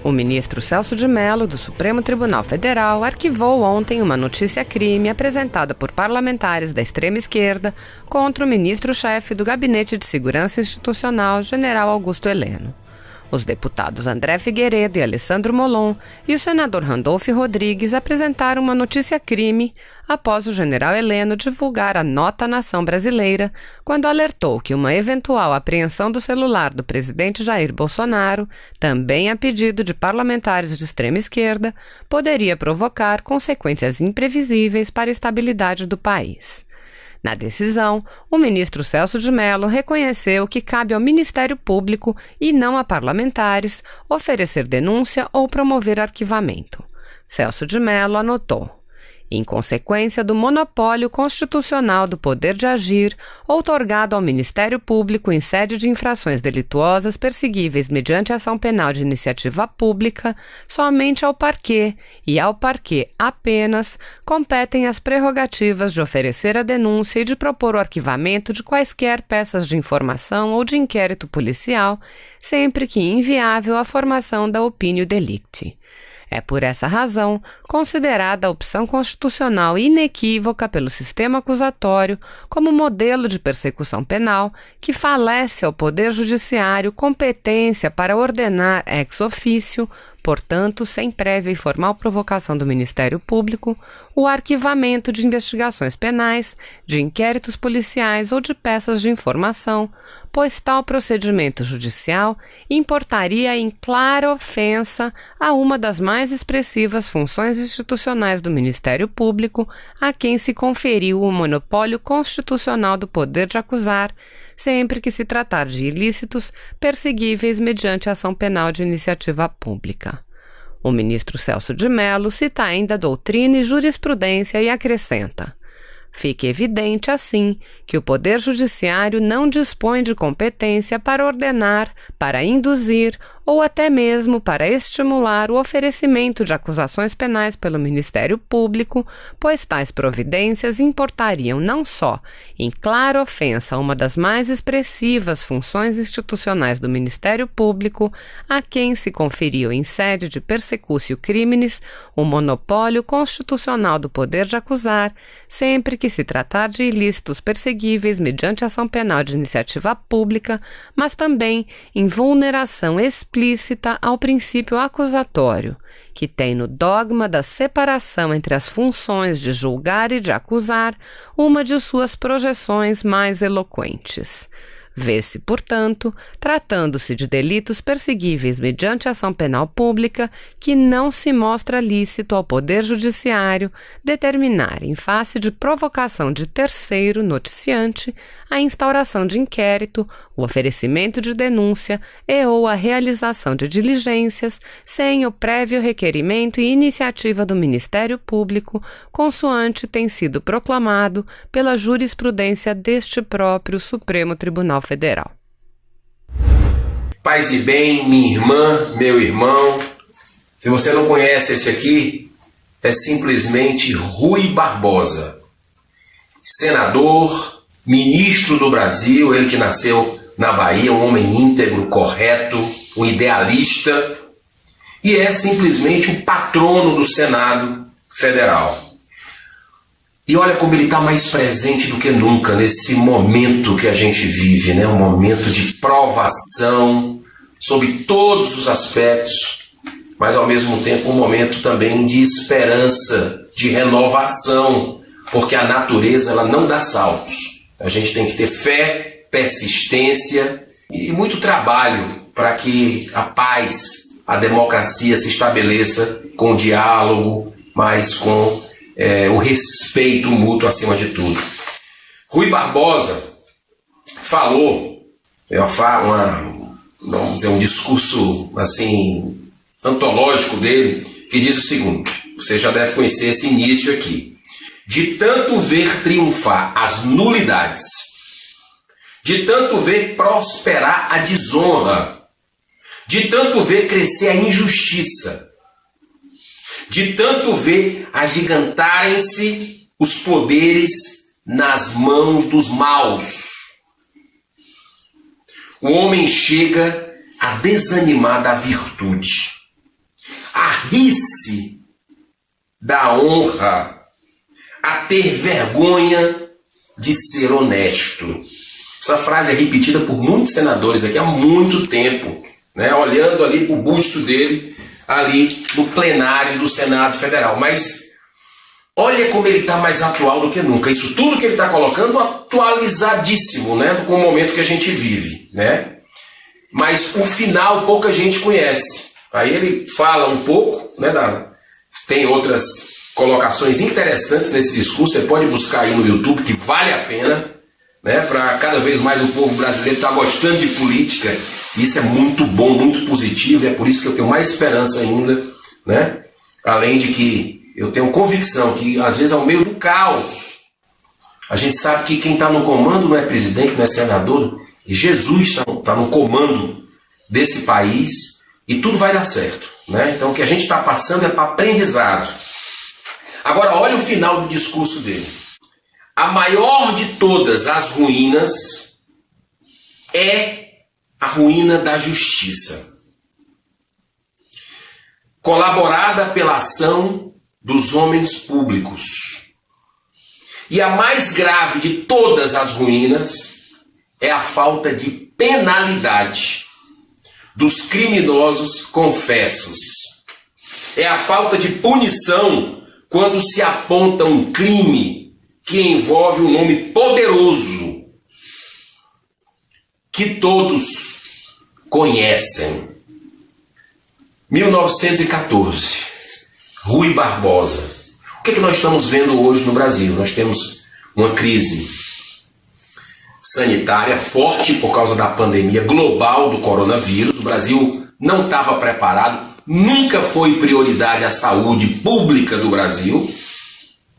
O ministro Celso de Mello, do Supremo Tribunal Federal, arquivou ontem uma notícia-crime apresentada por parlamentares da extrema-esquerda contra o ministro-chefe do Gabinete de Segurança Institucional, General Augusto Heleno. Os deputados André Figueiredo e Alessandro Molon e o senador Randolfo Rodrigues apresentaram uma notícia-crime após o general Heleno divulgar a nota à nação brasileira quando alertou que uma eventual apreensão do celular do presidente Jair Bolsonaro, também a pedido de parlamentares de extrema esquerda, poderia provocar consequências imprevisíveis para a estabilidade do país. Na decisão, o ministro Celso de Mello reconheceu que cabe ao Ministério Público e não a parlamentares oferecer denúncia ou promover arquivamento. Celso de Mello anotou: em consequência do monopólio constitucional do poder de agir, outorgado ao Ministério Público em sede de infrações delituosas perseguíveis mediante ação penal de iniciativa pública, somente ao Parquê, e ao Parquê apenas, competem as prerrogativas de oferecer a denúncia e de propor o arquivamento de quaisquer peças de informação ou de inquérito policial, sempre que inviável a formação da opinio delicti. É por essa razão considerada a opção constitucional inequívoca pelo sistema acusatório como modelo de persecução penal que falece ao Poder Judiciário competência para ordenar ex officio, portanto, sem prévia e formal provocação do Ministério Público, o arquivamento de investigações penais, de inquéritos policiais ou de peças de informação, pois tal procedimento judicial importaria em clara ofensa a uma das mais expressivas funções institucionais do Ministério Público, a quem se conferiu o monopólio constitucional do poder de acusar, sempre que se tratar de ilícitos perseguíveis mediante ação penal de iniciativa pública. O ministro Celso de Mello cita ainda doutrina e jurisprudência e acrescenta: fica evidente, assim, que o Poder Judiciário não dispõe de competência para ordenar, para induzir ou até mesmo para estimular o oferecimento de acusações penais pelo Ministério Público, pois tais providências importariam não só em clara ofensa a uma das mais expressivas funções institucionais do Ministério Público, a quem se conferiu em sede de persecutio criminis o monopólio constitucional do poder de acusar, sempre que se tratar de ilícitos perseguíveis mediante ação penal de iniciativa pública, mas também em vulneração explícita ao princípio acusatório, que tem no dogma da separação entre as funções de julgar e de acusar uma de suas projeções mais eloquentes. Vê-se, portanto, tratando-se de delitos perseguíveis mediante ação penal pública, que não se mostra lícito ao Poder Judiciário determinar, em face de provocação de terceiro noticiante, a instauração de inquérito, o oferecimento de denúncia e ou a realização de diligências sem o prévio requerimento e iniciativa do Ministério Público, consoante tem sido proclamado pela jurisprudência deste próprio Supremo Tribunal Federal. Paz e bem, minha irmã, meu irmão, se você não conhece esse aqui, é simplesmente Rui Barbosa, senador, ministro do Brasil, ele que nasceu na Bahia, um homem íntegro, correto, um idealista, e é simplesmente o patrono do Senado Federal. E olha como ele está mais presente do que nunca nesse momento que a gente vive, né? Um momento de provação sob todos os aspectos, mas ao mesmo tempo um momento também de esperança, de renovação, porque a natureza ela não dá saltos. A gente tem que ter fé, persistência e muito trabalho para que a paz, a democracia se estabeleça com o diálogo, mas com o respeito mútuo acima de tudo. Rui Barbosa falou, vamos dizer, um discurso assim antológico dele, que diz o seguinte, você já deve conhecer esse início aqui: de tanto ver triunfar as nulidades, de tanto ver prosperar a desonra, de tanto ver crescer a injustiça, de tanto ver agigantarem-se os poderes nas mãos dos maus, o homem chega a desanimar da virtude. rir-se da honra, a ter vergonha de ser honesto. Essa frase é repetida por muitos senadores aqui há muito tempo, né? Olhando ali para o busto dele, ali no plenário do Senado Federal. Mas olha como ele está mais atual do que nunca. Isso tudo que ele está colocando atualizadíssimo, né? Com o momento que a gente vive, né? Mas o final pouca gente conhece. Aí ele fala um pouco, né? Tem outras colocações interessantes nesse discurso. Você pode buscar aí no YouTube, que vale a pena, né? Para cada vez mais o povo brasileiro estar gostando de política. Isso é muito bom, muito positivo. E é por isso que eu tenho mais esperança ainda, né? Além de que eu tenho convicção que, às vezes, ao meio do caos, a gente sabe que quem está no comando não é presidente, não é senador. Jesus está no comando desse país e tudo vai dar certo, né? Então, o que a gente está passando é para aprendizado. Agora, olha o final do discurso dele. A maior de todas as ruínas é a ruína da justiça, colaborada pela ação dos homens públicos. E a mais grave de todas as ruínas é a falta de penalidade dos criminosos confessos. É a falta de punição quando se aponta um crime que envolve um nome poderoso que todos conhecem. 1914, Rui Barbosa. O que é que nós estamos vendo hoje no Brasil? Nós temos uma crise sanitária forte por causa da pandemia global do coronavírus. O Brasil não estava preparado, nunca foi prioridade a saúde pública do Brasil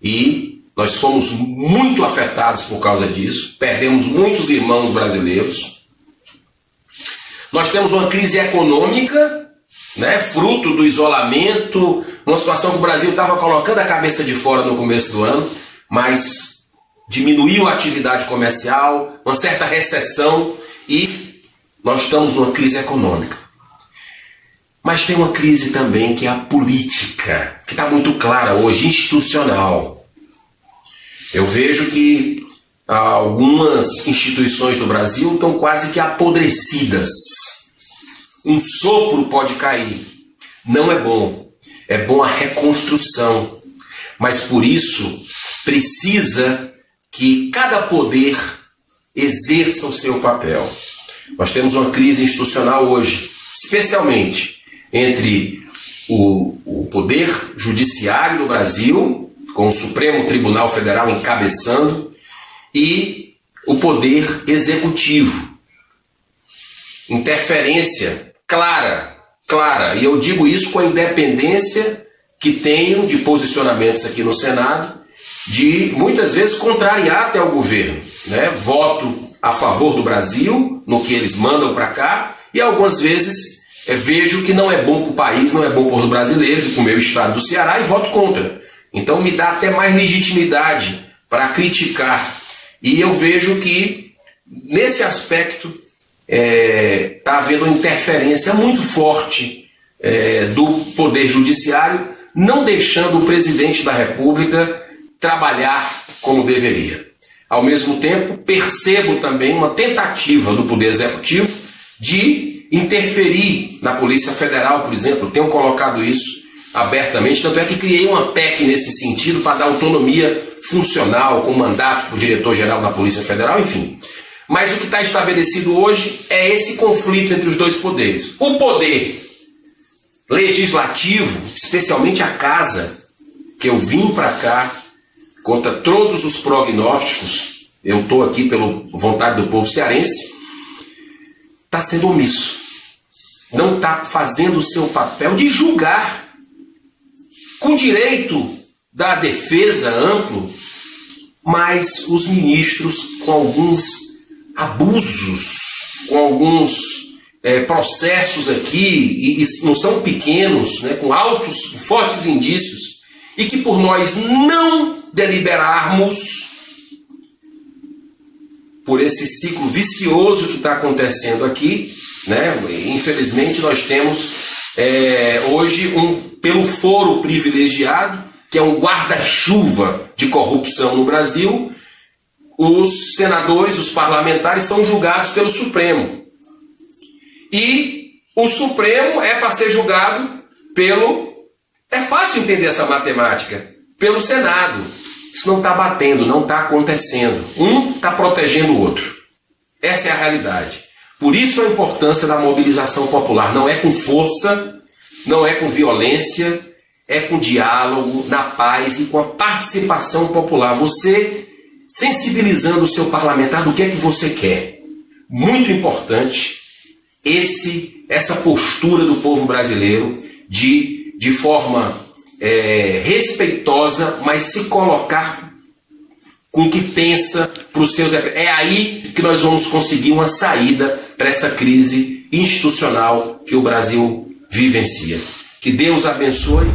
e nós fomos muito afetados por causa disso, perdemos muitos irmãos brasileiros. Nós temos uma crise econômica, né, fruto do isolamento, uma situação que o Brasil estava colocando a cabeça de fora no começo do ano, mas diminuiu a atividade comercial, uma certa recessão e nós estamos numa crise econômica. Mas tem uma crise também que é a política, que está muito clara hoje, institucional. Eu vejo que algumas instituições do Brasil estão quase que apodrecidas. Um sopro pode cair. Não é bom. É bom a reconstrução. Mas por isso precisa que cada poder exerça o seu papel. Nós temos uma crise institucional hoje, especialmente entre o poder judiciário do Brasil, com o Supremo Tribunal Federal encabeçando, e o poder executivo. Interferência clara, e eu digo isso com a independência que tenho de posicionamentos aqui no Senado, de muitas vezes contrariar até o governo, né? Voto a favor do Brasil, no que eles mandam para cá, e algumas vezes vejo que não é bom para o país, não é bom para os brasileiros, para o meu estado do Ceará, e voto contra. Então me dá até mais legitimidade para criticar. E eu vejo que, nesse aspecto, está havendo uma interferência muito forte do Poder Judiciário, não deixando o presidente da República trabalhar como deveria. Ao mesmo tempo, percebo também uma tentativa do Poder Executivo de interferir na Polícia Federal, por exemplo. Eu tenho colocado isso abertamente, tanto é que criei uma PEC nesse sentido para dar autonomia funcional, com mandato para o diretor-geral da Polícia Federal, enfim. Mas o que está estabelecido hoje é esse conflito entre os dois poderes. O poder legislativo, especialmente a Casa, que eu vim para cá contra todos os prognósticos, eu estou aqui pela vontade do povo cearense, está sendo omisso. Não está fazendo o seu papel de julgar, com direito da defesa amplo, mas os ministros com alguns abusos, com alguns processos aqui, e não são pequenos, né, com altos, fortes indícios, e que por nós não deliberarmos, por esse ciclo vicioso que está acontecendo aqui, né, infelizmente nós temos hoje pelo foro privilegiado, que é um guarda-chuva de corrupção no Brasil, os senadores, os parlamentares são julgados pelo Supremo. E o Supremo é para ser julgado pelo... É fácil entender essa matemática. Pelo Senado. Isso não está batendo, não está acontecendo. Um está protegendo o outro. Essa é a realidade. Por isso a importância da mobilização popular. Não é com força, não é com violência, é com diálogo, na paz e com a participação popular. Você sensibilizando o seu parlamentar do que é que você quer. Muito importante essa postura do povo brasileiro de forma respeitosa, mas se colocar com o que pensa para os seus... É aí que nós vamos conseguir uma saída para essa crise institucional que o Brasil vivencia. Que Deus abençoe